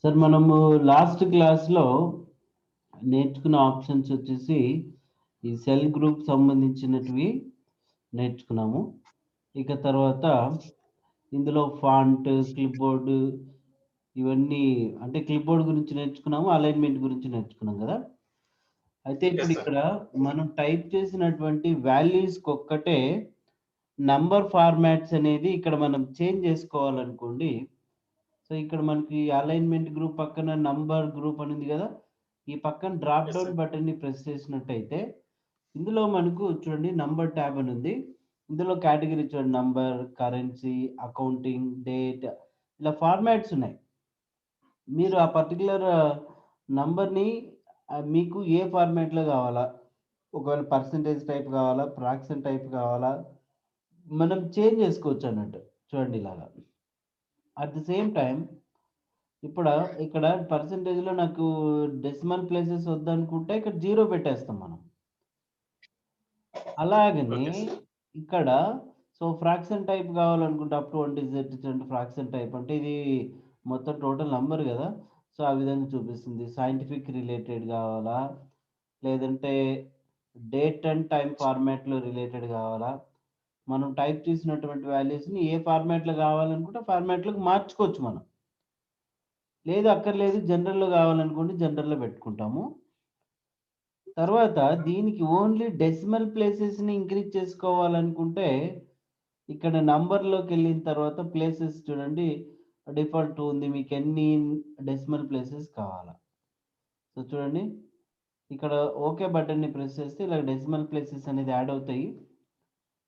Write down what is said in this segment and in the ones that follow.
Sir మనము last క్లాస్‌లో నేర్చుకున్న ఆప్షన్స్ వచ్చేసి, ఈ సెల్ గ్రూప్ సంబంధించినటివి నేర్చుకున్నాము. ఇక తర్వాత ఇందులో ఫాంట్, క్లిప్‌బోర్డ్ ఇవన్నీ అంటే క్లిప్‌బోర్డ్ గురించి నేర్చుకున్నాము. అలైన్‌మెంట్ గురించి నేర్చుకున్నాం గదా! అయితే Yes, sir. ఇప్పుడిక్కడ మనం టైప్ చేసినటువంటి వాల్యూస్‌కొక్కటే నంబర్ ఫార్మాట్స్ అనేది ఇక్కడ మనం చేంజ్ జేసుకోవాలనుకోండి. సో, ఇక్కడ మనకి అలైన్‌మెంట్ గ్రూప్ పక్కన నంబర్ గ్రూప్ అని ఉంది గదా! ఈ పక్కన డ్రాప్ Yes, డౌన్ sir. బటన్‌ని ప్రెస్ చేసినట్టయితే, ఇందులో మనకు చూడండి నంబర్ ట్యాబ్ అని ఉంది. ఇందులో కేటగరీ చూడండి నంబర్, కరెన్సీ, అకౌంటింగ్, డేట్ ఇలా ఫార్మాట్స్ ఉన్నాయి. మీరు ఆ పర్టిక్యులర్ నంబర్‌ని మీకు ఏ ఫార్మాట్‌లో గావాలా? ఒకవేళ పర్సెంటేజ్ టైప్ గావాలా? ఫ్రాక్షన్ టైప్ గావాలా? మనం చేంజ్ జేసుకోవచ్చన్నట్టు. చూడండి ఇలాగా. అట్ ది సేమ్ టైమ్ ఇక్కడ పర్సెంటేజ్‌లో నాకు డెసిమల్ ప్లేసెస్ వద్దనుకుంటే ఇక్కడ 0 పెట్టేస్తాం మనం. అలాగనే Okay, sir. ఇక్కడ ఫ్రాక్షన్ టైప్ కావాలనుకుంటే అప్ టు 1 డిజిట్స్ అంటే ఫ్రాక్షన్ టైప్ అంటే ఇది మొత్తం టోటల్ నంబర్ గదా! ఆ విధంగా చూపిస్తుంది. సైంటిఫిక్ రిలేటెడ్ గావాలా? లేదంటే డేట్ అండ్ టైమ్ ఫార్మాట్‌లో రిలేటెడ్ గావాలా? మనం టైప్ చేసినటువంటి వాల్యూస్‌ని ఏ ఫార్మాట్‌లో గావాలనుకుంటే ఆ ఫార్మాట్‌లోకి మార్చుకోవచ్చు మనం. లేదు అక్కర్లేదు జనరల్‌లో గావాలనుకోండి జనరల్‌లో పెట్టుకుంటాము. తర్వాత దీనికి ఓన్లీ డెసిమల్ ప్లేసెస్‌ని ఇంక్రీజ్ చేసుకోవాలనుకుంటే, ఇక్కడ నంబర్‌లోకెళ్ళిన తర్వాత ప్లేసెస్ చూడండి డిఫాల్ట్ ఉంది. మీకెన్ని డెసిమల్ ప్లేసెస్ కావాలా. చూడండి ఇక్కడ ఓకే బటన్‌ని ప్రెస్ చేస్తే ఇలా డెసిమల్ ప్లేసెస్ అనేది యాడ్ అవుతాయి.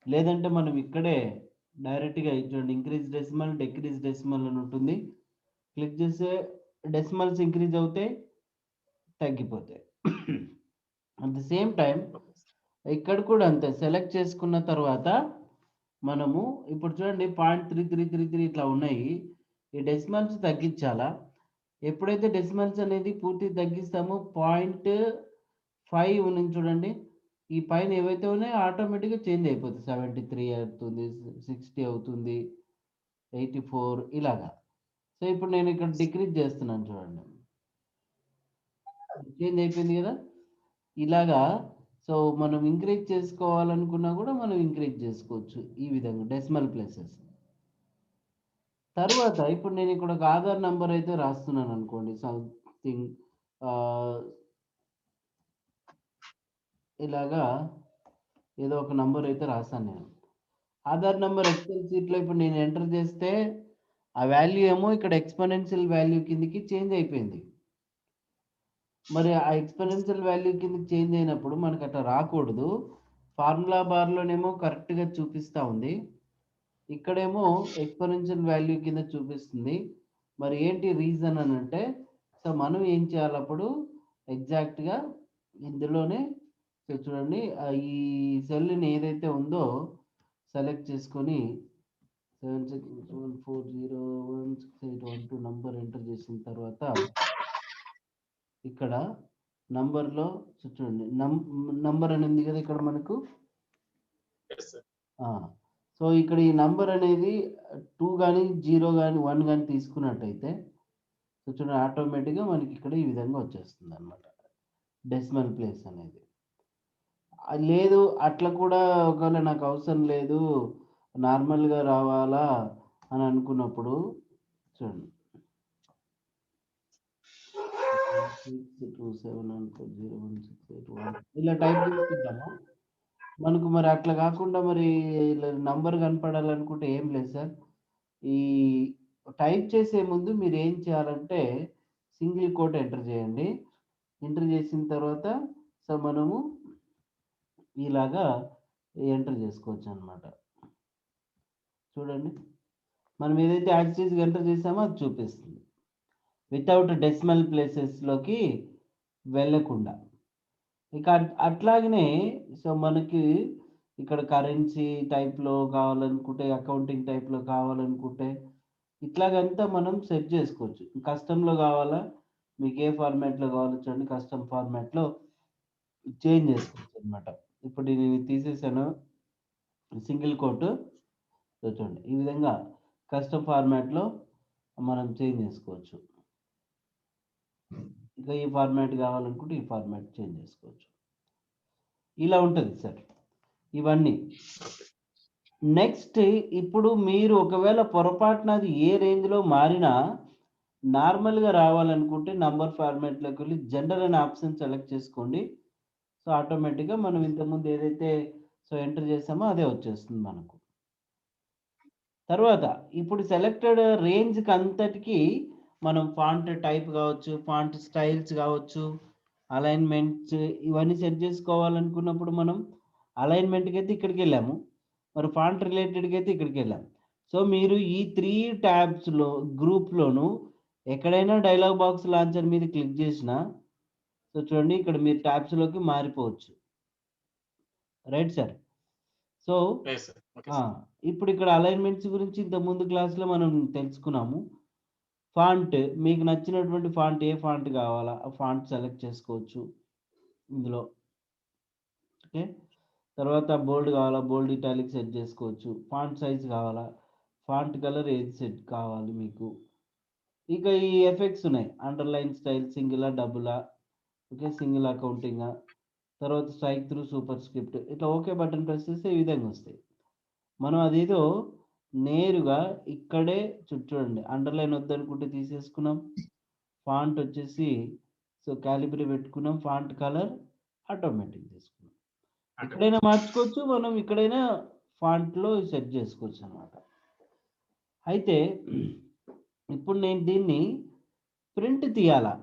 లేదంటే మనం ఇక్కడే డైరెక్ట్‌గా ఇది చూడండి ఇంక్రీజ్ డెసిమల్, డిక్రీజ్ డెసిమల్ అని ఉంటుంది. క్లిక్ చేస్తే డెసిమల్స్ ఇంక్రీజ్ అవుతాయి, తగ్గిపోతాయి. At the same time Okay, sir. ఇక్కడ కూడా అంతే. సెలెక్ట్ చేసుకున్న తర్వాత మనము ఇప్పుడు చూడండి 0.3333 ఇట్లా ఉన్నాయి. ఈ డెసిమల్స్ తగ్గించాలా? ఎప్పుడైతే డెసిమల్స్ అనేది పూర్తిగా తగ్గిస్తామో 0.5 ఉన్నది చూడండి. ఈ పైన ఏవైతే ఉన్నాయో ఆటోమేటిక్‌గా చేంజ్ అయిపోతాయి. 73 అవుతుంది, 60 అవుతుంది, 84 ఇలాగా. ఇప్పుడు నేను ఇక్కడ డిక్రీజ్ చేస్తున్నాను చూడండి. చేంజ్ అయిపోయింది గదా! ఇలాగా మనం ఇంక్రీజ్ చేసుకోవాలనుకున్నా గూడా మనం ఇంక్రీజ్ చేసుకోవచ్చు. ఈ విధంగా డెసిమల్ ప్లేసెస్. తరువాత ఇప్పుడు నేను ఇక్కడ ఒక ఆధార్ నంబర్ అయితే రాస్తున్నాననుకోండి. సంథింగ్ ఆహ్, ఇలాగా ఏదో ఒక నంబర్ అయితే రాసాను నేను. ఆధార్ నంబర్ ఎక్సెల్ షీట్‌లో ఇప్పుడు నేను ఎంటర్ చేస్తే ఆ వాల్యూ ఏమో ఇక్కడ ఎక్స్‌పోనెన్షియల్ వాల్యూ కిందకి చేంజ్ అయిపోయింది. మరి ఆ ఎక్స్‌పోనెన్షియల్ వాల్యూ కిందకి చేంజ్ అయినప్పుడు మనకట్లా రాకూడదు. ఫార్ములా బార్‌లోనేమో కరెక్ట్‌గా చూపిస్తా ఉంది. ఇక్కడేమో ఎక్స్‌పోనెన్షియల్ వాల్యూ కింద చూపిస్తుంది. మరి ఏంటి రీజన్ అనంటే, మనం ఏం చేయాలప్పుడు ఎగ్జాక్ట్‌గా ఇందులోనే చూడండి ఈ సెల్‌ని ఏదైతే ఉందో సెలెక్ట్ చేసుకొని 7674016812 నంబర్ ఎంటర్ చేసిన తర్వాత ఇక్కడ నంబర్‌లో చూడండి నంబర్ అని ఉంది కదా! ఇక్కడ మనకు. Yes, sir. ఆ! ఇక్కడ ఈ నంబర్ అనేది 2 గాని, 0 గాని, 1 గాని తీసుకున్నట్టయితే చూడండి ఆటోమేటిక్‌గా మనకి ఇక్కడ ఈ విధంగా వచ్చేస్తుందన్నమాట. డెసిమల్ ప్లేస్ అనేది. లేదు అట్లా కూడా ఒకవేళ నాకు అవసరం లేదు. నార్మల్‌గా రావాలా అని అనుకున్నప్పుడు చూడండి. 1627140168 ఇలా టైప్ చేసుకుంటాము. మనకు మరి అట్లా కాకుండా మరి ఇలా నంబర్ కనపడాలనుకుంటే ఏం లేదు సార్. ఈ టైప్ చేసే ముందు మీరేం చేయాలంటే సింగిల్ కోట్ ఎంటర్ చేయండి. ఎంటర్ చేసిన తర్వాత మనము ఇలాగా ఎంటర్ చేసుకోవచ్చనమాట. చూడండి. మనం ఏదైతే యాజ్ ఇట్ ఈజ్‌గా ఎంటర్ చేసామో అది చూపిస్తుంది. వితౌట్ డెసిమల్ ప్లేసెస్‌లోకి వెళ్ళకుండా. ఇక అట్లాగనే మనకి ఇక్కడ కరెన్సీ టైప్‌లో కావాలనుకుంటే, అకౌంటింగ్ టైప్‌లో కావాలనుకుంటే, ఇట్లాగంతా మనం సెట్ జేసుకోవచ్చు. కస్టమ్‌లో గావాలా? మీకు ఏ ఫార్మాట్‌లో కావాలో చూడండి కస్టమ్ ఫార్మాట్‌లో చేంజ్ జేసుకోవచ్చనమాట. ఇప్పుడు నేను ఇది తీసేసాను. సింగిల్ కోట్ చూడండి. ఈ విధంగా కస్టమ్ ఫార్మాట్‌లో మనం చేంజ్ జేసుకోవచ్చు. ఇక ఈ ఫార్మాట్ కావాలనుకుంటే ఈ ఫార్మాట్ చేంజ్ చేసుకోవచ్చు. ఇలా ఉంటుంది సార్ ఇవన్నీ. నెక్స్ట్ ఇప్పుడు మీరు ఒకవేళ పొరపాటున అది ఏ రేంజ్‌లో మారినా నార్మల్‌గా రావాలనుకుంటే నంబర్ ఫార్మాట్‌లోకి వెళ్లి జెండర్ అనే ఆప్షన్ సెలెక్ట్ చేసుకోండి. సో, ఆటోమేటిక్‌గా మనం ఇంతకుముందు ఏదైతే ఎంటర్ చేసామో అదే వచ్చేస్తుంది మనకు. తర్వాత ఇప్పుడు సెలెక్టెడ్ రేంజ్‌కి అంతటికి మనం ఫాంట్ టైప్ కావచ్చు, ఫాంట్ స్టైల్స్ కావచ్చు, అలైన్‌మెంట్స్ ఇవన్నీ సెట్ చేసుకోవాలనుకున్నప్పుడు మనం అలైన్‌మెంట్‌కైతే ఇక్కడికెళ్ళాము. మరి ఫాంట్ రిలేటెడ్‌గా అయితే ఇక్కడికెళ్ళాం. సో, మీరు ఈ 3 ట్యాబ్స్‌లో గ్రూప్‌లోను ఎక్కడైనా డైలాగ్ బాక్స్ లాంచర్ మీద క్లిక్ చేసినా సో, చూడండి ఇక్కడ మీరు ట్యాబ్స్‌లోకి మారిపోవచ్చు. Right sir. So Yes, sir. Okay, ఆ! sir. ఇప్పుడిక్కడ అలైన్‌మెంట్స్ గురించి ఇంతకుముందు క్లాస్‌లో మనం తెలుసుకున్నాము. ఫాంట్ మీకు నచ్చినటువంటి ఫాంట్ ఏ ఫాంట్ కావాలా? ఆ ఫాంట్ సెలెక్ట్ చేసుకోవచ్చు ఇందులో. ఓకే. తర్వాత బోల్డ్ కావాలా? బోల్డ్, ఇటాలిక్ సెట్ చేసుకోవచ్చు. ఫాంట్ సైజ్ కావాలా? ఫాంట్ కలర్ ఏది సెట్ కావాలి మీకు? ఇక ఈ ఎఫెక్ట్స్ ఉన్నాయి. అండర్‌లైన్ స్టైల్ సింగిలా? డబులా? ఓకే. సింగిల్ అకౌంటింగా? తర్వాత స్ట్రైక్ త్రూ సూపర్ స్క్రిప్ట్ ఇట్లా ఓకే బటన్ ప్రెస్ చేస్తే ఈ విధంగా వస్తాయి. మనం అదేదో నేరుగా ఇక్కడే చూడండి అండర్‌లైన్ వద్దనుకుంటే తీసేసుకున్నాం. ఫాంట్ వచ్చేసి కాలిబ్రి పెట్టుకున్నాం. ఫాంట్ కలర్ ఆటోమేటిక్ తీసుకున్నాం. ఇక్కడైనా మార్చుకోవచ్చు. మనం ఇక్కడైనా ఫాంట్‌లో సెట్ చేసుకోవచ్చనమాట. అయితే ఇప్పుడు నేను దీన్ని ప్రింట్ తీయాలా?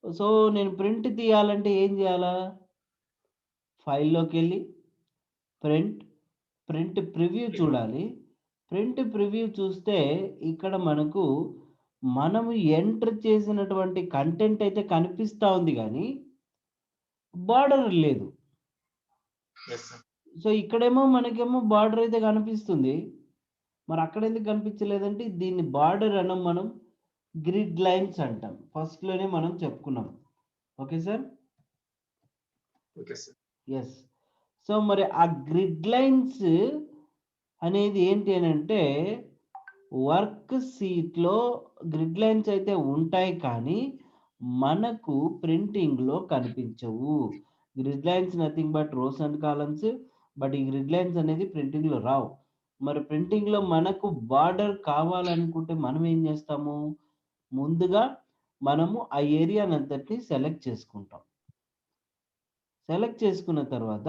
సో, నేను ప్రింట్ తీయాలంటే ఏం చేయాలా? ఫైల్‌లోకెళ్ళి ప్రింట్ ప్రివ్యూ చూడాలి. ప్రింట్ ప్రివ్యూ చూస్తే ఇక్కడ మనకు మనము ఎంటర్ చేసినటువంటి కంటెంట్ అయితే కనిపిస్తా ఉంది గానీ, బార్డర్ లేదు. Yes, sir. సో, ఇక్కడేమో మనకేమో బార్డర్ అయితే కనిపిస్తుంది. మరి అక్కడెందుకు కనిపించలేదంటే దీన్ని బార్డర్ అనం మనం గ్రిడ్ లైన్స్ అంటాం. ఫస్ట్‌లోనే మనం చెప్పుకున్నాం. Okay sir? Okay, sir. Yes. So, మరి ఆ గ్రిడ్ లైన్స్ అనేది ఏంటి అనంటే వర్క్ షీట్‌లో గ్రిడ్ లైన్స్ అయితే ఉంటాయి కానీ, మనకు ప్రింటింగ్‌లో కనిపించవు. Grid lines nothing but rows and columns. But ఈ గ్రిడ్ లైన్స్ అనేది ప్రింటింగ్‌లో రావు. మరి ప్రింటింగ్‌లో మనకు బార్డర్ కావాలనుకుంటే మనం ఏం చేస్తాము? ముందుగా మనము ఆ ఏరియానంతటిని సెలెక్ట్ చేసుకుంటాం. సెలెక్ట్ చేసుకున్న తర్వాత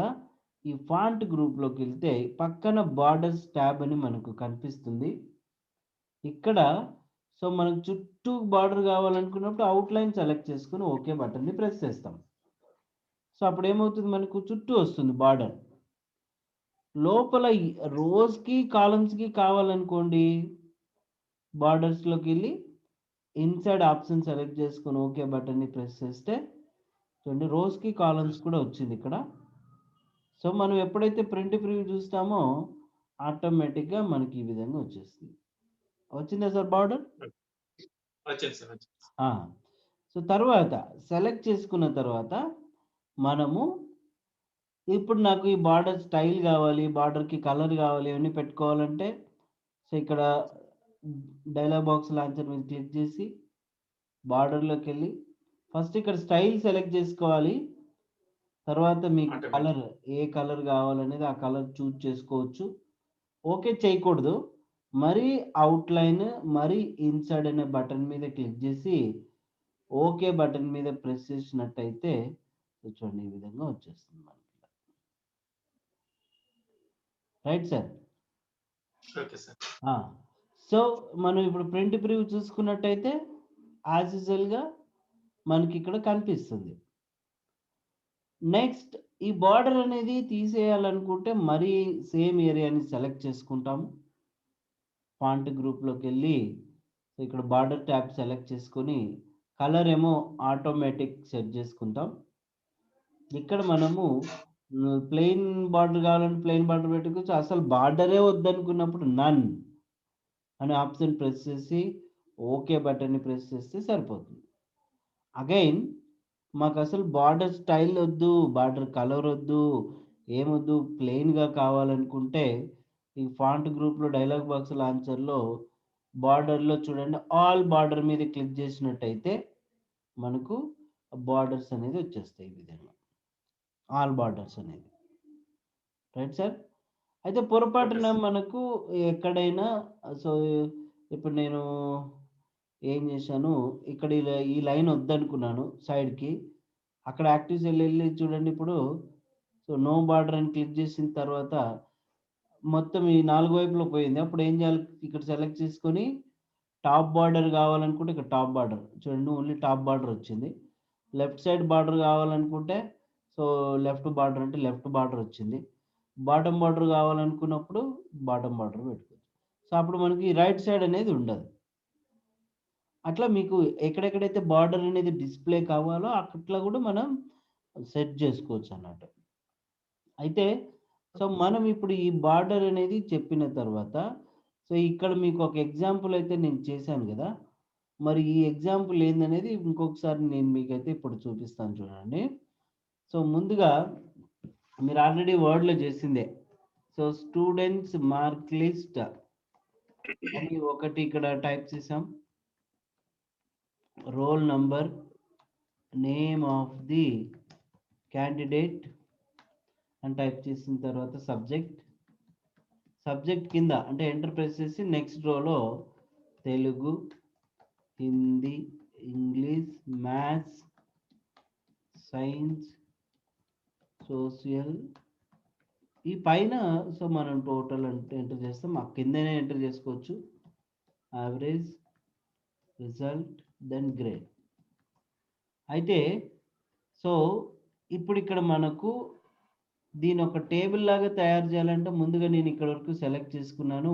ఈ ఫాంట్ గ్రూప్‌లోకెళ్తే పక్కన బార్డర్స్ ట్యాబ్ అని మనకు కనిపిస్తుంది. ఇక్కడ మనకు చుట్టూ బార్డర్ కావాలనుకున్నప్పుడు అవుట్‌లైన్ సెలెక్ట్ చేసుకొని ఓకే బటన్‌ని ప్రెస్ చేస్తాం. సో, అప్పుడేమవుతుంది మనకు చుట్టూ వస్తుంది బార్డర్. లోపల ఈ రోస్‌కి, కాలమ్స్‌కి కావాలనుకోండి బార్డర్స్‌లోకెళ్ళి ఇన్సైడ్ ఆప్షన్ సెలెక్ట్ చేసుకొని ఓకే బటన్‌ని ప్రెస్ చేస్తే చూడండి రోస్‌కి, కాలమ్స్ కూడా వచ్చిందిక్కడ. సో, మనం ఎప్పుడైతే ప్రింట్ ప్రివ్యూ చూస్తామో ఆటోమేటిక్‌గా మనకి ఈ విధంగా వచ్చేస్తుంది. వచ్చిందా సార్ బార్డర్? వచ్చింది సార్. వచ్చింది. ఆ! సో, తర్వాత సెలెక్ట్ చేసుకున్న తర్వాత మనము ఇప్పుడు నాకు ఈ బార్డర్ స్టైల్ గావాలి, బార్డర్‌కి కలర్ గావాలి ఇవన్నీ పెట్టుకోవాలంటే ఇక్కడ డైలాగ్ బాక్స్ లాంచర్ మీద క్లిక్ చేసి బార్డర్‌లోకెళ్ళి ఫస్ట్ ఇక్కడ స్టైల్ సెలెక్ట్ చేసుకోవాలి. తర్వాత మీకు Automatic. ఏ కలర్ కావాలనేది ఆ కలర్ చూజ్ చేసుకోవచ్చు. ఓకే చేయకూడదు. మరీ అవుట్‌లైన్, మరీ ఇన్సైడ్ అనే బటన్ మీద క్లిక్ చేసి ఓకే బటన్ మీద ప్రెస్ చేసినట్టయితే చూడండి ఈ విధంగా వచ్చేస్తుంది మనకి. Right sir. Okay, sir. ఆ! సో, మనం ఇప్పుడు ప్రింట్ ప్రివ్యూ చూసుకున్నట్టయితే యాజ్ యూజువల్‌గా మనకిక్కడ కనిపిస్తుంది. నెక్స్ట్ ఈ బార్డర్ అనేది తీసేయాలనుకుంటే మరీ సేమ్ ఏరియాని సెలెక్ట్ చేసుకుంటాము. ఫాంట్ గ్రూప్‌లోకెళ్ళి ఇక్కడ బార్డర్ ట్యాబ్ సెలెక్ట్ చేసుకొని కలర్ ఏమో ఆటోమేటిక్ సెట్ చేసుకుంటాం. ఇక్కడ మనము ప్లెయిన్ బార్డర్ కావాలంటే ప్లెయిన్ బార్డర్ పెట్టుకోవచ్చు. అసలు బార్డరే వద్దనుకున్నప్పుడు నన్ అనే ఆప్షన్ ప్రెస్ చేసి ఓకే బటన్‌ని ప్రెస్ చేస్తే సరిపోతుంది. అగైన్ మాకసలు బార్డర్ స్టైల్ ఒద్దు, బార్డర్ కలర్ ఒద్దు, ఏమొద్దు ప్లెయిన్‌గా కావాలనుకుంటే ఈ ఫాంట్ గ్రూప్‌లో డైలాగ్ బాక్స్ లాంచర్‌లో బార్డర్లో చూడండి ఆల్ బార్డర్ మీద క్లిక్ చేసినట్టయితే మనకు బార్డర్స్ అనేది వచ్చేస్తాయి ఈ విధంగా, ఆల్ బార్డర్స్ అనేది. Right sir. అయితే పొరపాటున sir. మనకు ఎక్కడైనా సో ఇప్పుడు నేను ఏం చేశాను, ఇక్కడ ఈ లైన్ వద్దనుకున్నాను సైడ్కి, అక్కడ యాక్టివ్ సెల్ వెళ్ళి చూడండి ఇప్పుడు. సో నో బార్డర్ అని క్లిక్ చేసిన తర్వాత మొత్తం ఈ 4 వైపులో పోయింది. అప్పుడు ఏం చేయాలి, ఇక్కడ సెలెక్ట్ చేసుకొని టాప్ బార్డర్ కావాలనుకుంటే ఇక్కడ టాప్ బార్డర్ చూడండి, ఓన్లీ టాప్ బార్డర్ వచ్చింది. లెఫ్ట్ సైడ్ బార్డర్ కావాలనుకుంటే సో లెఫ్ట్ బార్డర్ అంటే లెఫ్ట్ బార్డర్ వచ్చింది. బాటమ్ బార్డర్ కావాలనుకున్నప్పుడు బాటమ్ బార్డర్ పెట్టుకోవచ్చు. సో అప్పుడు మనకి రైట్ సైడ్ అనేది ఉండదు. అట్లా మీకు ఎక్కడెక్కడైతే బార్డర్ అనేది డిస్ప్లే కావాలో అట్లా కూడా మనం సెట్ చేసుకోవచ్చు అన్నట్టు. అయితే సో మనం ఇప్పుడు ఈ బార్డర్ అనేది చెప్పిన తర్వాత సో ఇక్కడ మీకు ఒక ఎగ్జాంపుల్ అయితే నేను చేశాను కదా. మరి ఈ ఎగ్జాంపుల్ ఏందనేది ఇంకొకసారి నేను మీకైతే ఇప్పుడు చూపిస్తాను చూడండి. సో ముందుగా మీరు ఆల్రెడీ వర్డ్‌లో చేసిందే. సో స్టూడెంట్స్ మార్క్ లిస్ట్ అని ఒకటి ఇక్కడ టైప్ చేసాం. Roll number, name of the candidate అని టైప్ చేసిన తర్వాత సబ్జెక్ట్ కింద అంటే ఎంటర్ ప్రెస్ చేసి నెక్స్ట్ రోలో Telugu, Hindi, English, maths, science, social, ఈ పైన సో మనం టోటల్ అంటే ఎంటర్ చేస్తాం. ఆ కిందనే ఎంటర్ చేసుకోవచ్చు. Average, result, then grade. అయితే సో ఇప్పుడు ఇక్కడ మనకు దీని ఒక టేబుల్ లాగా తయారు చేయాలంటే ముందుగా నేను ఇక్కడ వరకు సెలెక్ట్ చేసుకున్నాను.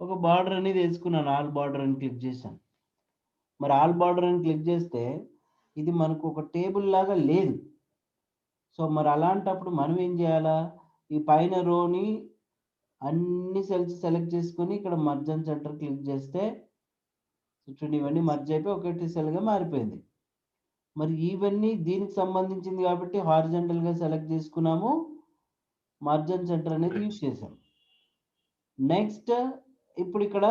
ఒక బార్డర్ అనేది వేసుకున్నాను. ఆల్ బార్డర్ అని క్లిక్ చేశాను. మరి ఆల్ బార్డర్ అని క్లిక్ చేస్తే ఇది మనకు ఒక టేబుల్ లాగా లేదు. సో మరి అలాంటప్పుడు మనం ఏం చేయాలా, ఈ పైన రోని అన్ని సెల్స్ సెలెక్ట్ చేసుకొని ఇక్కడ మర్జ్ అండ్ సెంటర్ క్లిక్ చేస్తే చూడండి ఇవన్నీ మర్జ్ అయిపోయి ఒకటి సెల్గా మారిపోయింది. మరి ఇవన్నీ దీనికి సంబంధించింది కాబట్టి హారిజంటల్గా సెలెక్ట్ చేసుకున్నాము, మర్జ్ అండ్ సెంటర్ అనేది యూజ్ చేసాం. నెక్స్ట్ ఇప్పుడు ఇక్కడ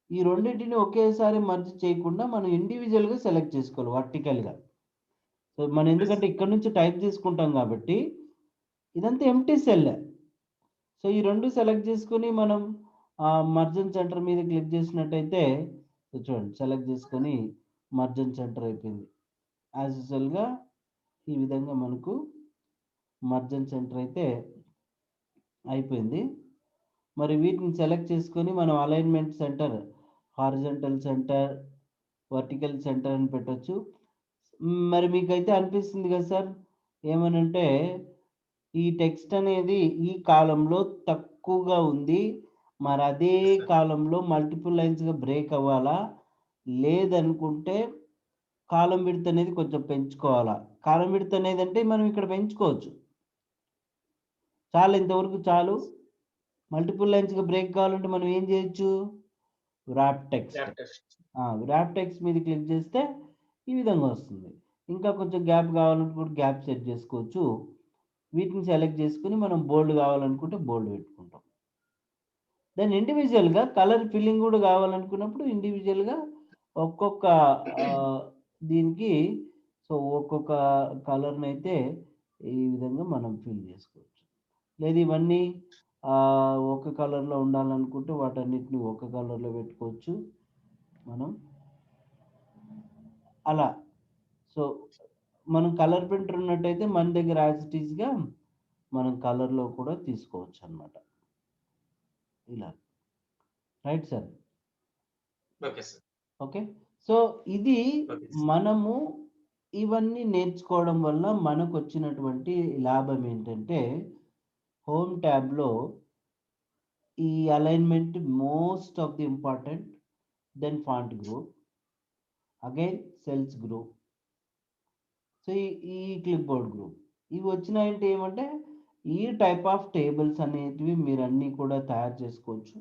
ఈ రెండింటిని ఒకేసారి మర్జ్ చేయకుండా మనం ఇండివిజువల్గా సెలెక్ట్ చేసుకోవాలి వర్టికల్గా. సో మనం ఎందుకంటే ఇక్కడ నుంచి టైప్ చేసుకుంటాం కాబట్టి ఇదంతా ఎంప్టీ సెల్. సో ఈ రెండు సెలెక్ట్ చేసుకొని మనం మర్జ్ అండ్ సెంటర్ మీద క్లిక్ చేసినట్టయితే చూడండి సెలెక్ట్ చేసుకొని మర్జ్ అండ్ సెంటర్ అయిపోయింది. యాజ్ యూజువల్గా ఈ విధంగా మనకు మర్జ్ అండ్ సెంటర్ అయితే అయిపోయింది. మరి వీటిని సెలెక్ట్ చేసుకొని మనం alignment centre, horizontal centre, vertical centre అని పెట్టొచ్చు. మరి మీకైతే అనిపిస్తుంది కదా సార్ ఏమనంటే ఈ టెక్స్ట్ అనేది ఈ కాలంలో తక్కువగా ఉంది, మరి అదే కాలంలో మల్టిపుల్ లైన్స్గా బ్రేక్ అవ్వాలా, లేదనుకుంటే కాలం విడ్త్ అనేది కొంచెం పెంచుకోవాలా. కాలం విడ్త్ అనేది అంటే మనం ఇక్కడ పెంచుకోవచ్చు. చాలు, ఇంతవరకు చాలు. మల్టిపుల్ లైన్స్గా బ్రేక్ కావాలంటే మనం ఏం చేయొచ్చు, వ్రాప్ టెక్స్ట్ మీద క్లిక్ చేస్తే ఈ విధంగా వస్తుంది. ఇంకా కొంచెం గ్యాప్ కావాలంటే కూడా గ్యాప్ సెట్ చేసుకోవచ్చు. వీటిని సెలెక్ట్ చేసుకుని మనం బోల్డ్ కావాలనుకుంటే బోల్డ్ పెట్టుకుంటాం. దెన్ ఇండివిజువల్గా కలర్ ఫిల్లింగ్ కూడా కావాలనుకున్నప్పుడు ఇండివిజువల్గా ఒక్కొక్క దీనికి సో ఒక్కొక్క కలర్ని అయితే ఈ విధంగా మనం ఫిల్ చేసుకోవచ్చు. లేదు ఇవన్నీ ఒక కలర్లో ఉండాలనుకుంటే వాటన్నిటిని ఒక కలర్లో పెట్టుకోవచ్చు మనం అలా. సో మనం కలర్ ప్రింటర్ ఉన్నట్టయితే మన దగ్గర యాజ్ ఇట్ ఈస్గా మనం కలర్లో కూడా తీసుకోవచ్చు అన్నమాట. ఇలా రైట్ సార్. ఓకే. సో ఇది మనము ఇవన్నీ నేర్చుకోవడం వల్ల మనకు వచ్చినటువంటి లాభం ఏంటంటే హోమ్ ట్యాబ్లో ఈ alignment most of the important, then font group, again cells group, so ఈ క్లిప్ బోర్డ్ గ్రూప్ ఇవి వచ్చినాయంటే ఏమంటే ఈ టైప్ ఆఫ్ టేబుల్స్ అనేటివి మీరు అన్నీ కూడా తయారు చేసుకోవచ్చు,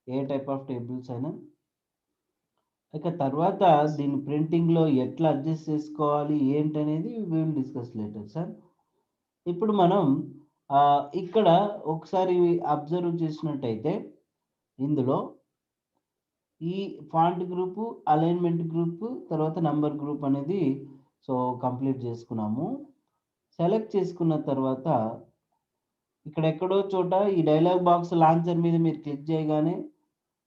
ఏ టైప్ ఆఫ్ టేబుల్స్ అయినా. ఇక తర్వాత దీని ప్రింటింగ్లో ఎట్లా అడ్జస్ట్ చేసుకోవాలి ఏంటనేది విల్ డిస్కస్ లేటర్ సార్. ఇప్పుడు మనం ఇక్కడ ఒకసారి అబ్జర్వ్ చేసినట్టయితే ఇందులో ఈ ఫాంట్ గ్రూపు, అలైన్మెంట్ గ్రూప్, తర్వాత నంబర్ గ్రూప్ అనేది సో కంప్లీట్ చేసుకున్నాము. సెలెక్ట్ చేసుకున్న తర్వాత ఇక్కడ ఎక్కడో చోట ఈ డైలాగ్ బాక్స్ లాంచర్ మీద మీరు క్లిక్ చేయగానే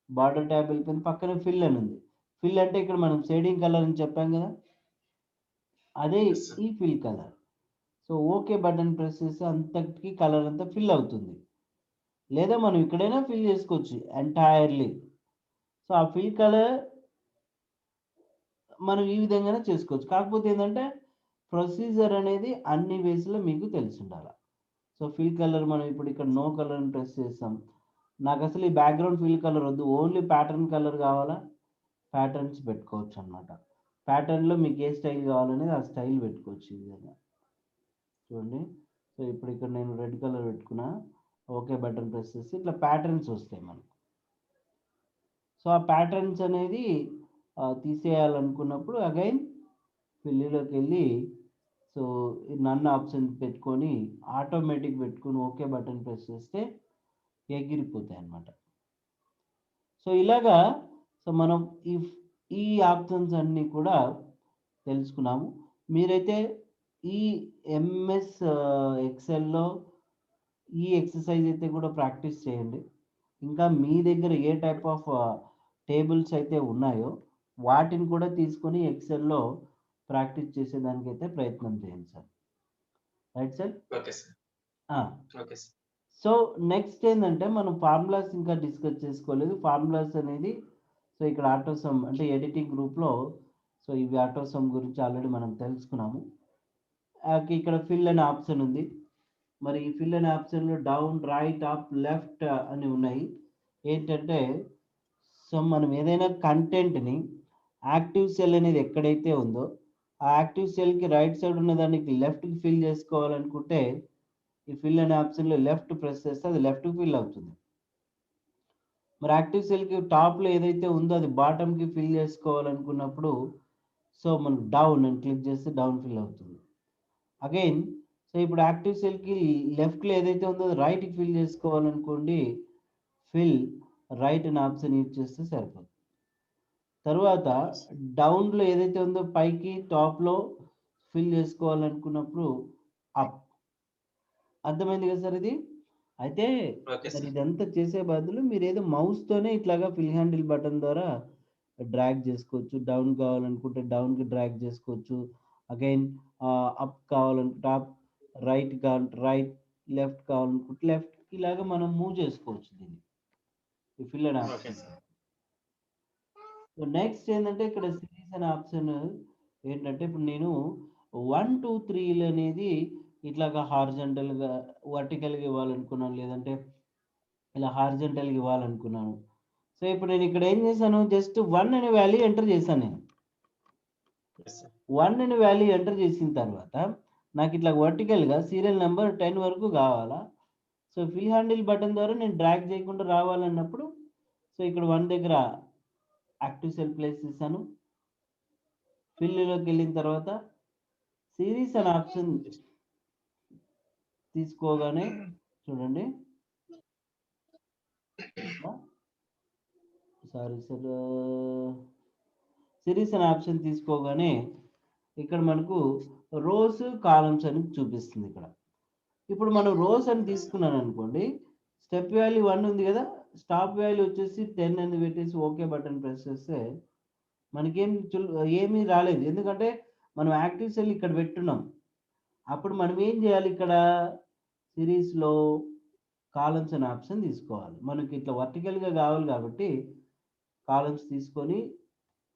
బార్డర్ ట్యాబ్ వెళ్ళిపోయింది. పక్కన ఫిల్ అని ఉంది. ఫిల్ అంటే ఇక్కడ మనం షేడింగ్ కలర్ అని చెప్పాం కదా, అదే Yes, sir. ఈ fill colour. So okay button press చేస్తే అంతటికి కలర్ అంతా ఫిల్ అవుతుంది. లేదా మనం ఇక్కడైనా ఫిల్ చేసుకోవచ్చు ఎంటైర్లీ. సో ఆ ఫిల్ కలర్ మనం ఈ విధంగానే చేసుకోవచ్చు. కాకపోతే ఏంటంటే ప్రొసీజర్ అనేది అన్ని వేస్‌లో మీకు తెలిసుండాల. సో ఫిల్ కలర్ మనం ఇప్పుడు ఇక్కడ నో కలర్ అని ప్రెస్ చేస్తాం. నాకు అసలు ఈ బ్యాక్‌గ్రౌండ్ ఫిల్ కలర్ వద్దు. ఓన్లీ ప్యాటర్న్ కలర్ కావాలా? ప్యాటర్న్స్ పెట్టుకోవచ్చు అన్నమాట. ప్యాటర్న్‌లో మీకు ఏ స్టైల్ కావాలనేది ఆ స్టైల్ పెట్టుకోవచ్చు ఈ విధంగా. చూడండి. సో ఇప్పుడు ఇక్కడ నేను రెడ్ కలర్ పెట్టుకున్నా. ఓకే బటన్ ప్రెస్ చేస్తే ఇట్లా ప్యాటర్న్స్ వస్తాయి మనకు. సో ఆ ప్యాటర్న్స్ అనేది తీసేయాలనుకున్నప్పుడు అగైన్ ఫిల్‌లోకి వెళ్ళి సో నన్ ఆప్షన్ పెట్టుకొని ఆటోమేటిక్ పెట్టుకొని ఓకే బటన్ ప్రెస్ చేస్తే ఎగిరిపోతాయి అన్నమాట. సో ఇలాగా సో మనం ఈ ఆప్షన్స్ అన్నీ కూడా తెలుసుకున్నాము. మీరైతే ఈ ఎంఎస్ ఎక్సెల్‌లో ఈ ఎక్సర్సైజ్ అయితే కూడా ప్రాక్టీస్ చేయండి. ఇంకా మీ దగ్గర ఏ టైప్ ఆఫ్ టేబుల్స్ అయితే ఉన్నాయో వాటిని కూడా తీసుకొని ఎక్సెల్‌లో ప్రాక్టీస్ చేసేదానికైతే ప్రయత్నం చేయండి sir. Right sir? Okay, sir. ఆ! Okay, sir. సో నెక్స్ట్ ఏందంటే మనం ఫార్ములాస్ ఇంకా డిస్కస్ చేసుకోలేదు. ఫార్ములాస్ అనేది సో ఇక్కడ ఆటో సమ్ అంటే ఎడిటింగ్ గ్రూప్‌లో సో ఇవి ఆటో సమ్ గురించి ఆల్రెడీ మనం తెలుసుకున్నాము. ఇక్కడ ఫిల్ అనే ఆప్షన్ ఉంది. మరి ఈ ఫిల్ అనే ఆప్షన్‌లో డౌన్, రైట్, అప్, లెఫ్ట్ అని ఉన్నాయి. ఏంటంటే సో మనం ఏదైనా కంటెంట్‌ని యాక్టివ్ సెల్ అనేది ఎక్కడైతే ఉందో ఆ యాక్టివ్ సెల్‌కి రైట్ సైడ్ ఉన్న దానికి లెఫ్ట్‌కి ఫిల్ చేసుకోవాలనుకుంటే ఈ ఫిల్ అనే ఆప్షన్‌లో లెఫ్ట్ ప్రెస్ చేస్తే అది లెఫ్ట్‌కి ఫిల్ అవుతుంది. మరి యాక్టివ్ సెల్‌కి టాప్‌లో ఏదైతే ఉందో అది బాటమ్‌కి ఫిల్ చేసుకోవాలనుకున్నప్పుడు సో మనం డౌన్ అని క్లిక్ చేస్తే డౌన్ ఫిల్ అవుతుంది. అగైన్ సో ఇప్పుడు యాక్టివ్ సెల్‌కి లెఫ్ట్‌లో ఏదైతే ఉందో అది రైట్‌కి ఫిల్ చేసుకోవాలనుకోండి ఫిల్ రైట్ అనే ఆప్షన్ యూజ్ చేస్తే సరిపోతుంది. తరువాత డౌన్‌లో ఏదైతే ఉందో పైకి టాప్‌లో ఫిల్ చేసుకోవాలనుకున్నప్పుడు అప్. అర్థమైంది కదా సార్ ఇది? అయితే Okay, మరి sir. ఇదంతా చేసే బదులు మీరేదో మౌస్‌తోనే ఇట్లాగా ఫిల్ హ్యాండిల్ బటన్ ద్వారా డ్రాగ్ చేసుకోవచ్చు. డౌన్ కావాలనుకుంటే డౌన్‌కి డ్రాగ్ చేసుకోవచ్చు. అగైన్ అప్ కావాలనుకుంటే అప్, రైట్ కావాలంటే రైట్, లెఫ్ట్ కావాలనుకుంటే లెఫ్ట్ ఇలాగా మనం మూవ్ చేసుకోవచ్చు దీన్ని. ఈ ఫిల్ అనే Okay, option. sir. So next ఏందంటే ఇక్కడ సిరీస్ అనే ఆప్షన్ ఏంటంటే ఇప్పుడు నేను 1, 2, 3 అనేది ఇట్లాగా హారిజాంటల్‌గా, వర్టికల్‌గా ఇవ్వాలనుకున్నాను. లేదంటే ఇలా హారిజాంటల్‌గా ఇవ్వాలనుకున్నాను. సో ఇప్పుడు నేను ఇక్కడ ఏం చేశాను జస్ట్ 1 అనే వాల్యూ ఎంటర్ చేశాను నేను. Yes, sir. 1 అనే వాల్యూ ఎంటర్ చేసిన తర్వాత నాకు ఇట్లా వర్టికల్‌గా సీరియల్ నంబర్ 10 వరకు కావాలా. సో ఫిల్ హ్యాండిల్ బటన్ ద్వారా నేను డ్రాగ్ చేయకుండా రావాలన్నప్పుడు సో ఇక్కడ 1 దగ్గర యాక్టివ్ సెల్ ప్లేస్ చేశాను. ఫిల్‌లోకి వెళ్ళిన తర్వాత సిరీస్ అనే ఆప్షన్ తీసుకోగానే చూడండి. Sorry sir. సిరీస్ అనే ఆప్షన్ తీసుకోగానే ఇక్కడ మనకు రోస్, కాలమ్స్ అని చూపిస్తుంది ఇక్కడ. ఇప్పుడు మనం రోస్ అని తీసుకున్నాను అనుకోండి. స్టెప్ వాల్యూ 1 ఉంది కదా! స్టాప్ వాల్యూ వచ్చేసి 10 అని పెట్టేసి ఓకే బటన్ ప్రెస్ చేస్తే మనకేం ఏమీ రాలేదు. ఎందుకంటే మనం యాక్టివ్ సెల్ ఇక్కడ పెట్టున్నాం. అప్పుడు మనం ఏం చేయాలి ఇక్కడ సిరీస్‌లో కాలమ్స్ అనే ఆప్షన్ తీసుకోవాలి. మనకి ఇట్లా వర్టికల్‌గా కావాలి కాబట్టి కాలమ్స్ తీసుకొని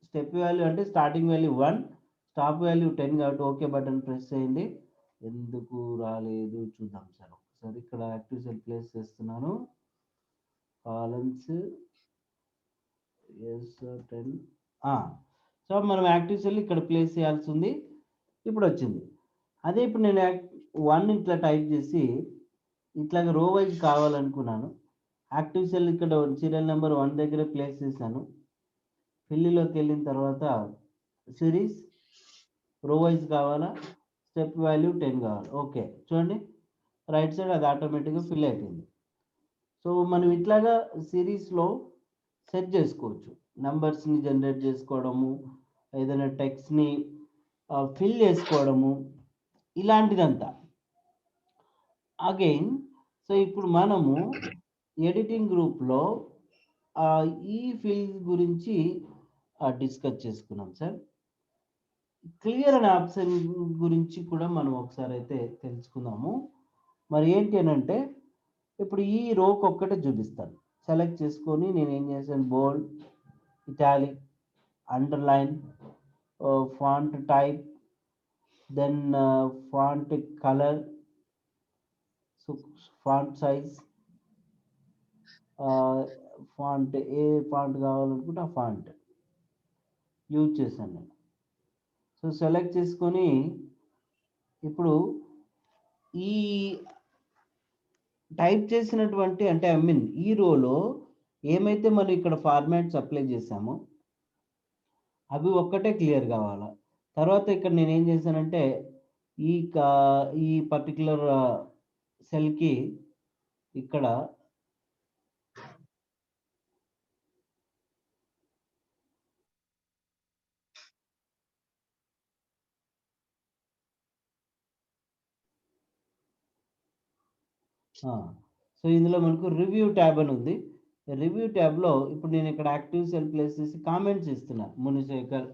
స్టెప్ వాల్యూ అంటే స్టార్టింగ్ వాల్యూ 1, స్టాప్ వాల్యూ 10 కాబట్టి ఓకే బటన్ ప్రెస్ చేయండి. ఎందుకు రాలేదు చూద్దాం సార్ ఒకసారి. ఇక్కడ యాక్టివ్ సెల్ ప్లేస్ చేస్తున్నాను. కాలమ్స్ ఎస్ 10 సో మనం యాక్టివ్ సెల్ ఇక్కడ ప్లేస్ చేయాల్సి ఉంది. ఇప్పుడు వచ్చింది. అదే ఇప్పుడు నేను 1 ఇట్లా టైప్ చేసి ఇట్లాగా రో వైజ్ కావాలనుకున్నాను. యాక్టివ్ సెల్ ఇక్కడ సీరియల్ నెంబర్ 1 దగ్గర ప్లేస్ చేశాను. ఫిల్‌లోకి వెళ్ళిన తర్వాత సిరీస్ రో వైజ్ కావాలా? స్టెప్ వాల్యూ 10 కావాలి. ఓకే. చూడండి రైట్ సైడ్ అది ఆటోమేటిక్‌గా ఫిల్ అయిపోయింది. సో మనం ఇట్లాగా సిరీస్‌లో సెట్ చేసుకోవచ్చు. నంబర్స్ని జనరేట్ చేసుకోవడము, ఏదైనా టెక్స్ట్ని ఫిల్ చేసుకోవడము, ఇలాంటిదంతా. అగైన్ సో ఇప్పుడు మనము ఎడిటింగ్ గ్రూప్లో ఈ ఫీల్డ్ గురించి డిస్కస్ చేసుకున్నాం సార్. క్లియర్ అనే ఆప్షన్ గురించి కూడా మనం ఒకసారి అయితే తెలుసుకుందాము. మరి ఏంటి అని అంటే, ఇప్పుడు ఈ రోకి ఒక్కటే చూపిస్తాను. సెలెక్ట్ చేసుకొని నేను ఏం చేశాను, bold, italic, underline, font type, then font colour, font size, font ఏ ఫాంట్ కావాలనుకుంటే ఆ ఫాంట్ యూజ్ చేశాను నేను. సో సెలెక్ట్ చేసుకొని ఇప్పుడు ఈ టైప్ చేసినటువంటి అంటే ఐ మీన్ ఈ రోలో ఏమైతే మనం ఇక్కడ ఫార్మాట్స్ అప్లై చేసామో అవి ఒక్కటే క్లియర్ కావాలా. తర్వాత ఇక్కడ నేను ఏం చేశానంటే ఈ పర్టికులర్ సెల్కి ఇక్కడ సో ఇందులో మనకు రివ్యూ ట్యాబ్ అని ఉంది. రివ్యూ ట్యాబ్లో ఇప్పుడు నేను ఇక్కడ యాక్టివ్ సెల్ ప్లేస్ చేసి కామెంట్స్ ఇస్తున్నా, మునిశేఖర్.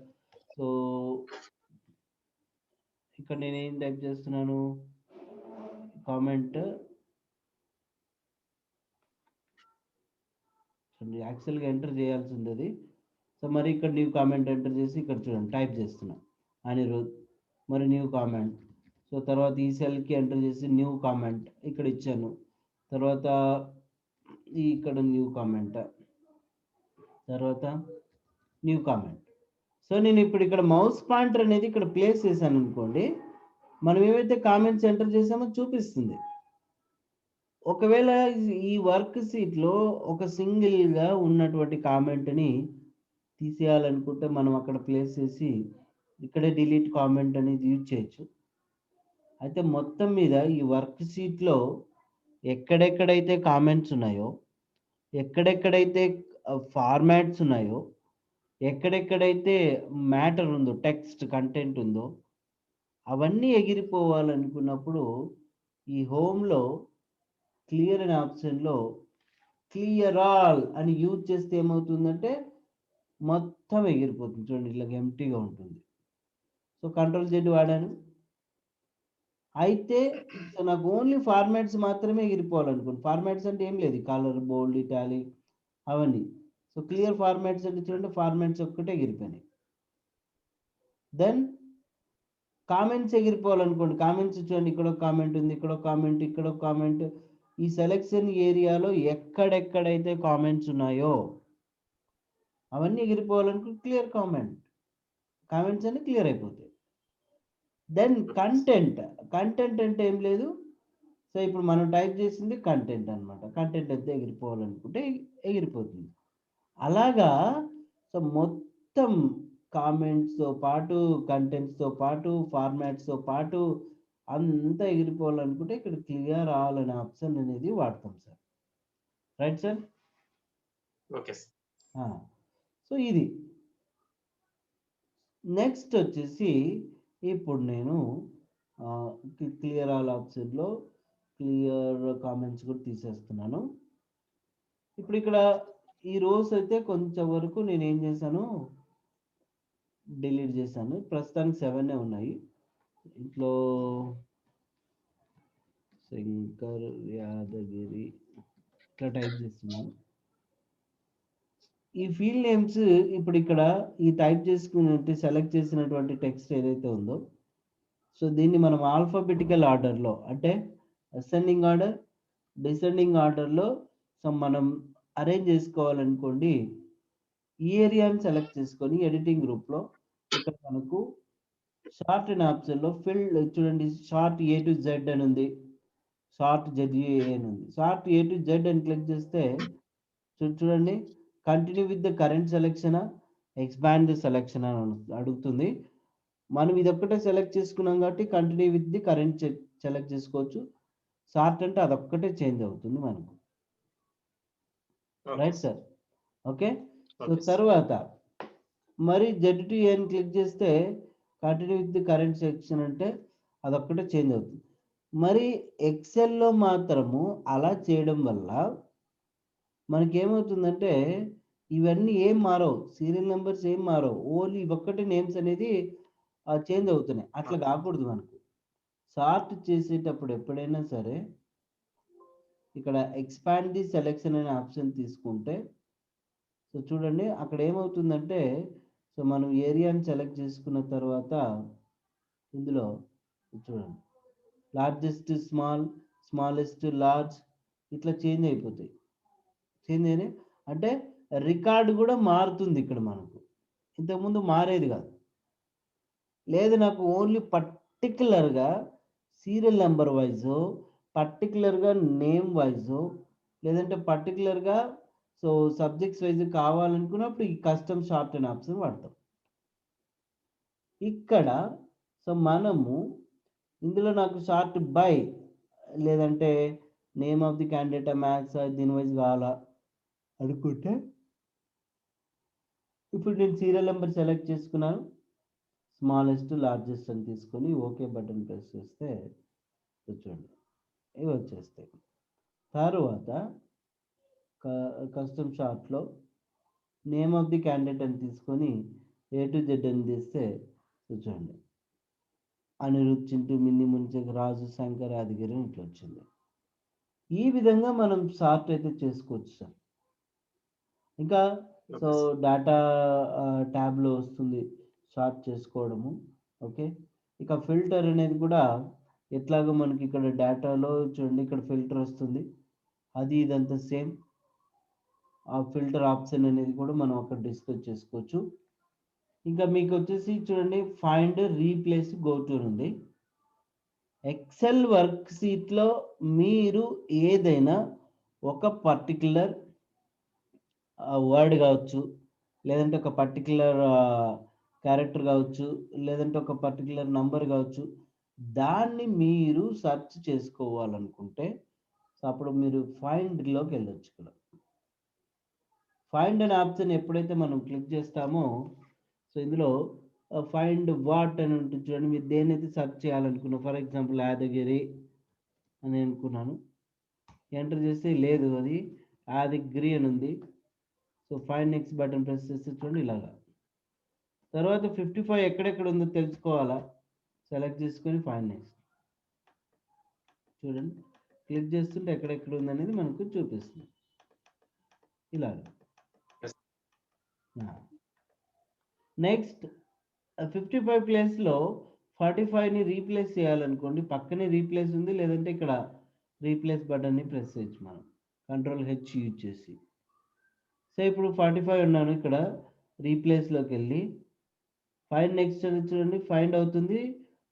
సో ఇక్కడ నేను ఏం టైప్ చేస్తున్నాను, కామెంట్ యాక్చువల్గా ఎంటర్ చేయాల్సి ఉండేది. సో మరి ఇక్కడ న్యూ కామెంట్ ఎంటర్ చేసి ఇక్కడ చూడండి టైప్ చేస్తున్నా, అనిరుద్, మరి న్యూ కామెంట్. సో తర్వాత ఈ సెల్కి ఎంటర్ చేసి న్యూ కామెంట్ ఇక్కడ ఇచ్చాను. తర్వాత ఇక్కడ న్యూ కామెంట్, తర్వాత న్యూ కామెంట్. సో నేను ఇప్పుడు ఇక్కడ మౌస్ పాయింటర్ అనేది ఇక్కడ ప్లేస్ చేశాను అనుకోండి, మనం ఏవైతే కామెంట్స్ ఎంటర్ చేసామో చూపిస్తుంది. ఒకవేళ ఈ వర్క్ షీట్లో ఒక సింగిల్గా ఉన్నటువంటి కామెంట్ని తీసేయాలనుకుంటే మనం అక్కడ ప్లేస్ చేసి ఇక్కడే డిలీట్ కామెంట్ అనేది యూజ్ చేయొచ్చు. అయితే మొత్తం మీద ఈ వర్క్ షీట్లో ఎక్కడెక్కడైతే కామెంట్స్ ఉన్నాయో, ఎక్కడెక్కడైతే ఫార్మాట్స్ ఉన్నాయో, ఎక్కడెక్కడైతే మ్యాటర్ ఉందో, టెక్స్ట్ కంటెంట్ ఉందో, అవన్నీ ఎగిరిపోవాలనుకున్నప్పుడు ఈ హోమ్లో క్లియర్ అనే ఆప్షన్లో క్లియర్ ఆల్ అని యూజ్ చేస్తే ఏమవుతుందంటే మొత్తం ఎగిరిపోతుంది. చూడండి ఇట్లా ఎంటీగా ఉంటుంది. సో కంట్రోల్ Z వాడాను. అయితే సో నాకు ఓన్లీ ఫార్మాట్స్ మాత్రమే ఎగిరిపోవాలనుకోండి. ఫార్మాట్స్ అంటే ఏం లేదు, కలర్, బోల్డ్, ఇటాలిక్ అవన్నీ. సో క్లియర్ ఫార్మాట్స్ అంటే చూడండి ఫార్మాట్స్ ఒక్కటే ఎగిరిపోయినాయి. దెన్ కామెంట్స్ ఎగిరిపోవాలనుకోండి, కామెంట్స్ చూడండి ఇక్కడ ఒక కామెంట్ ఉంది, ఇక్కడ ఒక కామెంట్, ఇక్కడ ఒక కామెంట్. ఈ సెలెక్షన్ ఏరియాలో ఎక్కడెక్కడైతే కామెంట్స్ ఉన్నాయో అవన్నీ ఎగిరిపోవాలనుకో క్లియర్ కామెంట్స్ అన్ని క్లియర్ అయిపోతాయి. దెన్ కంటెంట్ అంటే ఏం లేదు. సో ఇప్పుడు మనం టైప్ చేసింది కంటెంట్ అనమాట. కంటెంట్ అయితే ఎగిరిపోవాలనుకుంటే ఎగిరిపోతుంది. అలాగా సో మొత్తం కామెంట్స్తో పాటు, కంటెంట్స్తో పాటు, ఫార్మాట్స్తో పాటు అంతా ఎగిరిపోవాలనుకుంటే ఇక్కడ క్లియర్ ఆల్ అనే ఆప్షన్ అనేది వాడతాం sir. Right sir? Okay sir. So ఇది నెక్స్ట్ వచ్చేసి ఇప్పుడు నేను క్లియర్ ఆల్ ఆప్షన్లో క్లియర్ కామెంట్స్ కూడా తీసేస్తున్నాను. ఇప్పుడు ఇక్కడ ఈ రోస్ అయితే కొంచెం వరకు నేను ఏం చేశాను, డిలీట్ చేశాను. ప్రస్తుతానికి 7 ఉన్నాయి. ఇంట్లో శంకర్ యాదగిరి ఇట్లా టైప్ చేస్తున్నాను. ఈ ఫీల్డ్ నేమ్స్ ఇప్పుడు ఇక్కడ ఈ టైప్ చేసుకున్నట్టు సెలెక్ట్ చేసినటువంటి టెక్స్ట్ ఏదైతే ఉందో, సో దీన్ని మనం ఆల్ఫాబెటికల్ ఆర్డర్లో అంటే అసెండింగ్ ఆర్డర్, డిసెండింగ్ ఆర్డర్లో సో మనం అరేంజ్ చేసుకోవాలనుకోండి. ఈ ఏరియాని సెలెక్ట్ చేసుకొని ఎడిటింగ్ గ్రూప్లో ఇక్కడ మనకు షార్ట్ అనే ఆప్షన్లో ఫిల్డ్ చూడండి, షార్ట్ A to Z అని ఉంది, షార్ట్ ZA అని ఉంది. షార్ట్ A to Z అని క్లిక్ చేస్తే చూడండి continue with the current selection, expand the selection అని అడుగుతుంది. మనం ఇది ఒక్కటే సెలెక్ట్ చేసుకున్నాం కాబట్టి continue with the current select చేసుకోవచ్చు. షార్ట్ అంటే అదొక్కటే చేంజ్ అవుతుంది మనకు. Right sir? Okay. So Okay, sir. తర్వాత మరి Z2 అని క్లిక్ చేస్తే continue with the current section అంటే అదొక్కటే చేంజ్ అవుతుంది. మరి ఎక్సెల్‌లో మాత్రము అలా చేయడం వల్ల మనకేమవుతుందంటే ఇవన్నీ ఏం మారవు. సీరియల్ నంబర్స్ ఏం మారవు. ఓన్లీ ఇవొక్కటే నేమ్స్ అనేది చేంజ్ అవుతున్నాయి. అట్లా Okay. కాకూడదు మనకు. సార్ట్ చేసేటప్పుడు ఎప్పుడైనా సరే ఇక్కడ ఎక్స్పాండ్ ది సెలక్షన్ అనే ఆప్షన్ తీసుకుంటే సో చూడండి అక్కడ ఏమవుతుందంటే సో మనం ఏరియాని సెలెక్ట్ చేసుకున్న తర్వాత ఇందులో చూడండి లార్జెస్ట్ స్మాల్, స్మాలెస్ట్ లార్జ్ ఇట్లా చేంజ్ అయిపోతాయి. చేంజ్ అయినాయి అంటే రికార్డ్ కూడా మారుతుంది ఇక్కడ మనకు. ఇంతకుముందు మారేది కాదు. లేదు నాకు ఓన్లీ పర్టిక్యులర్‌గా సీరియల్ నంబర్ వైజో, పర్టిక్యులర్‌గా నేమ్ వైజో లేదంటే పర్టిక్యులర్‌గా సో సబ్జెక్ట్స్ వైజ్ కావాలనుకున్నప్పుడు ఈ కస్టమ్ షార్ట్ అనే ఆప్షన్ వాడతాం. ఇక్కడ సో మనము ఇందులో నాకు షార్ట్ బై లేదంటే name of the candidate maths దీని వైజ్ కావాలా అనుకుంటే ఇప్పుడు నేను సీరియల్ నెంబర్ సెలెక్ట్ చేసుకున్నాను. స్మాలెస్ట్, లార్జెస్ట్ అని తీసుకొని ఓకే బటన్ ప్రెస్ చేస్తే చూడండి ఇవి వచ్చేస్తాయి. తర్వాత కస్టమ్ షార్ట్‌లో నేమ్ ఆఫ్ ది క్యాండిడేట్ అని తీసుకొని A to Z అని తీస్తే చూడండి అనిరుద్, చింటూ, మిన్ని, ముంచెక్, రాజు, శంకర్, యాదగిరి ఇట్లా వచ్చింది. ఈ విధంగా మనం సార్ట్ అయితే చేసుకోవచ్చు సార్. ఇంకా సో Okay, sir. డేటా ట్యాబ్‌లో వస్తుంది సార్ట్ చేసుకోవడము. ఓకే. ఇక ఫిల్టర్ అనేది కూడా ఎట్లాగో మనకి ఇక్కడ డేటాలో చూడండి ఇక్కడ ఫిల్టర్ వస్తుంది. అది ఇదంతా సేమ్. ఆ ఫిల్టర్ ఆప్షన్ అనేది కూడా మనం అక్కడ డిస్కస్ చేసుకోవచ్చు. ఇంకా మీకు వచ్చేసి చూడండి ఫైండ్, రీప్లేస్, గో టు ఉంది. ఎక్సెల్ వర్క్ షీట్‌లో మీరు ఏదైనా ఒక పర్టిక్యులర్ వర్డ్ కావచ్చు, లేదంటే ఒక పర్టిక్యులర్ క్యారెక్టర్ కావచ్చు, లేదంటే ఒక పర్టిక్యులర్ నంబర్ కావచ్చు, దాన్ని మీరు సెర్చ్ చేసుకోవాలనుకుంటే సో అప్పుడు మీరు ఫైండ్‌లోకి వెళ్ళొచ్చు ఇక్కడ. ఫైండ్ అనే ఆప్షన్ ఎప్పుడైతే మనం క్లిక్ చేస్తామో సో ఇందులో ఫైండ్ వాట్ అని ఉంటుంది చూడండి. మీరు దేన్నైతే సెర్చ్ చేయాలనుకున్నా ఫర్ ఎగ్జాంపుల్ యాదగిరి అని అనుకున్నాను. ఎంటర్ చేస్తే లేదు అది యాదగిరి అని ఉంది. So find next button press చేస్తే చూడండి ఇలాగా. తర్వాత 55 ఎక్కడెక్కడ ఉందో తెలుసుకోవాలా సెలెక్ట్ చేసుకొని ఫైండ్ నెక్స్ట్ చూడండి క్లిక్ చేస్తుంటే ఎక్కడెక్కడ ఉందనేది మనకు చూపిస్తుంది ఇలాగా. Yes. నెక్స్ట్ 55 ప్లేస్లో 45ని రీప్లేస్ చేయాలనుకోండి పక్కనే రీప్లేస్ ఉంది లేదంటే ఇక్కడ రీప్లేస్ బటన్ని ప్రెస్ చేయొచ్చు మనం కంట్రోల్ హెచ్ యూజ్ చేసి. సో ఇప్పుడు 45 ఉన్నాను ఇక్కడ రీప్లేస్లోకి వెళ్ళి ఫైండ్ నెక్స్ట్ అని చూడండి ఫైండ్ అవుతుంది.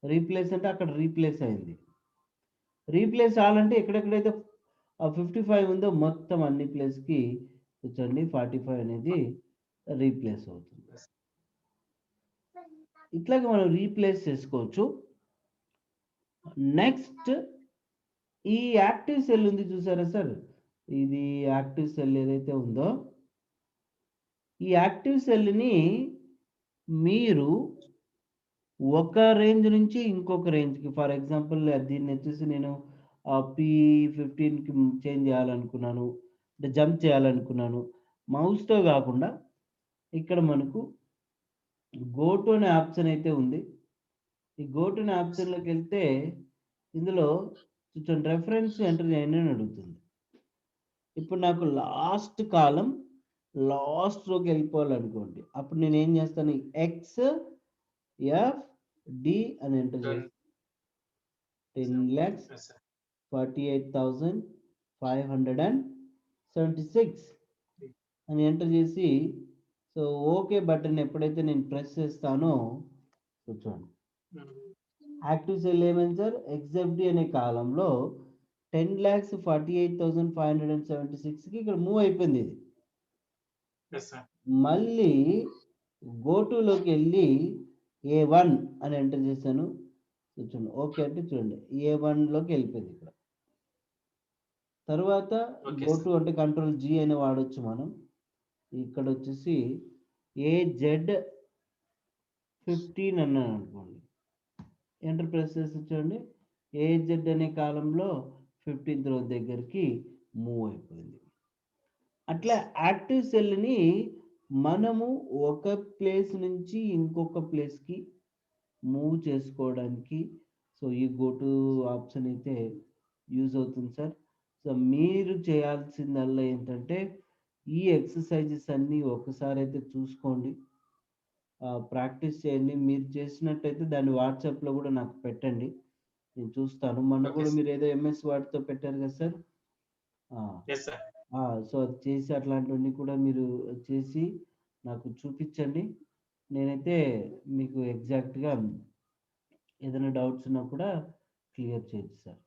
రీప్లేస్ అంటే అక్కడ రీప్లేస్ అయింది. రీప్లేస్ ఆలంటే ఎక్కడెక్కడైతే 55 ఉందో మొత్తం అన్ని ప్లేస్‌కి చూడండి 45 అనేది రీప్లేస్ అవుతుంది. Yes. ఇట్లాగ మనం రీప్లేస్ చేసుకోవచ్చు. నెక్స్ట్ ఈ యాక్టివ్ సెల్ ఉంది చూసారా సార్? ఇది యాక్టివ్ సెల్ ఏదైతే ఉందో ఈ యాక్టివ్ సెల్‌ని మీరు ఒక రేంజ్ నుంచి ఇంకొక రేంజ్‌కి ఫర్ ఎగ్జాంపుల్ దీన్ని వచ్చేసి నేను P15కి చేంజ్ చేయాలనుకున్నాను. అంటే జంప్ చేయాలనుకున్నాను. మౌస్‌తో కాకుండా ఇక్కడ మనకు గో టు అనే ఆప్షన్ అయితే ఉంది. ఈ గో టు అనే ఆప్షన్‌లోకి వెళ్తే ఇందులో చూడండి రెఫరెన్స్ ఎంటర్ చేయండి అని అడుగుతుంది. ఇప్పుడు నాకు లాస్ట్ కాలమ్ లాస్ట్ రోకి వెళ్ళిపోవాలనుకోండి. అప్పుడు నేను ఏం చేస్తాను ఎక్స్ ఎఫ్ డి అని ఎంటర్ చేసి 10,48,576 అని ఎంటర్ చేసి సో ఓకే బటన్ ఎప్పుడైతే నేను ప్రెస్ చేస్తానో చూడండి యాక్టివ్ సెల్ ఏమైంది సార్ ఎక్స్ఎఫ్డి అనే కాలంలో 10,48,576కి ఇక్కడ మూవ్ అయిపోయింది ఇది. Yes, sir. మళ్ళీ గో టులోకి వెళ్ళి A1 అని ఎంటర్ చేశాను. చూడండి ఓకే అంటే చూడండి A1లోకి వెళ్ళిపోయింది ఇక్కడ. తర్వాత Okay, గో sir. టు అంటే కంట్రోల్ జీ అని వాడొచ్చు మనం. ఇక్కడ వచ్చేసి AZ 15 అన్నాను అనుకోండి. ఎంటర్ ప్రెస్ చేసి చూడండి. AZ అనే కాలంలో 15th రో దగ్గరికి మూవ్ అయిపోయింది. అట్లా యాక్టివ్ సెల్‌ని మనము ఒక ప్లేస్ నుంచి ఇంకొక ప్లేస్‌కి మూవ్ చేసుకోవడానికి సో ఈ గో టు ఆప్షన్ అయితే యూజ్ అవుతుంది సార్. సో మీరు చేయాల్సిందల్లా ఏంటంటే ఈ ఎక్సర్సైజెస్ అన్నీ ఒకసారి అయితే చూసుకోండి. ప్రాక్టీస్ చేయండి. మీరు చేసినట్టయితే దాన్ని వాట్సాప్‌లో కూడా నాకు పెట్టండి. నేను చూస్తాను. మొన్న ఓకే కూడా సార్. మీరు ఏదో ఎంఎస్ వర్డ్‌తో పెట్టారు కదా సార్. ఆ! Yes sir. సో అది చేసి అట్లాంటివన్నీ కూడా మీరు చేసి నాకు చూపించండి. నేనైతే మీకు ఎగ్జాక్ట్‌గా ఏదైనా డౌట్స్ ఉన్నా కూడా క్లియర్ చేయొచ్చు సార్.